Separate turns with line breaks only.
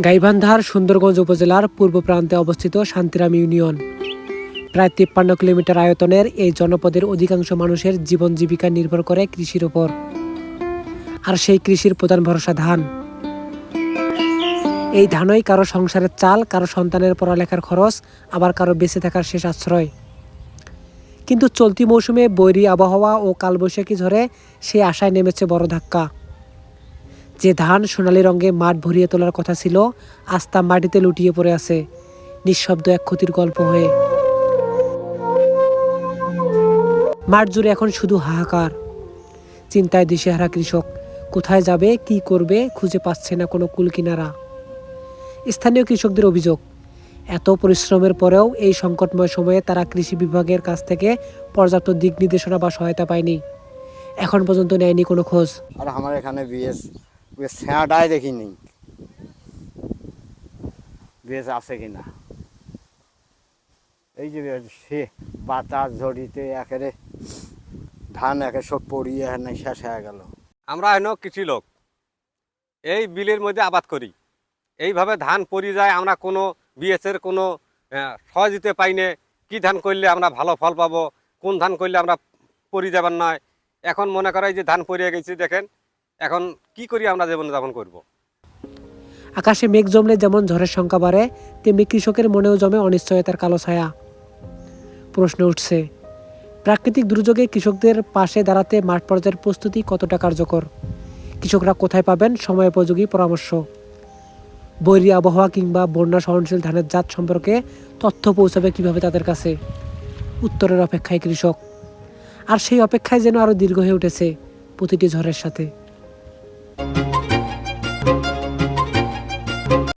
গাইবান্ধার সুন্দরগঞ্জ উপজেলার পূর্ব প্রান্তে অবস্থিত শান্তিরাম ইউনিয়ন। প্রায় 53 কিলোমিটার আয়তনের এই জনপদের অধিকাংশ মানুষের জীবন জীবিকা নির্ভর করে কৃষির ওপর। আর সেই কৃষির প্রধান ভরসা ধান। এই ধানই কারো সংসারের চাল, কারো সন্তানের পড়ালেখার খরচ, আবার কারো বেঁচে থাকার শেষ আশ্রয়। কিন্তু চলতি মৌসুমে বৈরী আবহাওয়া ও কালবৈশাখী ঝড়ে সেই আশায় নেমেছে বড় ধাক্কা। যে ধান সোনালি রঙে মাঠ ভরিয়ে তোলার কথা ছিল, আজ তা মাটিতে লুটিয়ে পড়ে আছে, নিঃশব্দ এক ক্ষতির গল্প হয়ে। মাঠ জুড়ে এখন শুধু হাহাকার, চিন্তায় দিশেহারা কৃষক। কোথায় যাবে, কি করবে, খুঁজে পাচ্ছে না কোনো কুল কিনারা। স্থানীয় কৃষকদের অভিযোগ, এত পরিশ্রমের পরেও এই সংকটময় সময়ে তারা কৃষি বিভাগের কাছ থেকে পর্যাপ্ত দিক নির্দেশনা বা সহায়তা পায়নি। এখন পর্যন্ত নেয়নি কোনো খোঁজ।
আর আমার এখানে বিএস ছাঁটাই দেখিনি, বিএস আছে কিনা। এই যে সে বাতাস ঝড়িতে একেবারে ধান একে সব পড়িয়ে শেষ হয়ে গেল।
আমরা হেন কৃষি লোক, এই বিলের মধ্যে আবাদ করি। এইভাবে ধান পড়ে যায়, আমরা কোনো বিএসের কোনো সহযোগিতা পাই না। কী ধান করলে আমরা ভালো ফল পাবো, কোন ধান করলে আমরা পড়ে যাবার নয়। এখন মনে করাই যে ধান পড়িয়ে গেছি, দেখেন এখন কি করি আমরা জীবনযাপন করব।
আকাশে মেঘ জমলে যেমন ঝড়ের সংখ্যা বাড়ে, তেমনি কৃষকের মনেও জমে অনিশ্চয়তার কালো ছায়া। প্রশ্ন উঠছে, প্রাকৃতিক দুর্যোগে কৃষকদের পাশে দাঁড়াতে মাঠ পর্যায়ের প্রস্তুতি কতটা কার্যকর? কৃষকরা কোথায় পাবেন সময়োপযোগী পরামর্শ? বৈরী আবহাওয়া কিংবা বন্যা সহনশীল ধানের জাত সম্পর্কে তথ্য পৌঁছাবে কিভাবে তাদের কাছে? উত্তরের অপেক্ষায় কৃষক, আর সেই অপেক্ষায় যেন আরও দীর্ঘ হয়ে উঠেছে প্রতিটি ঝড়ের সাথে।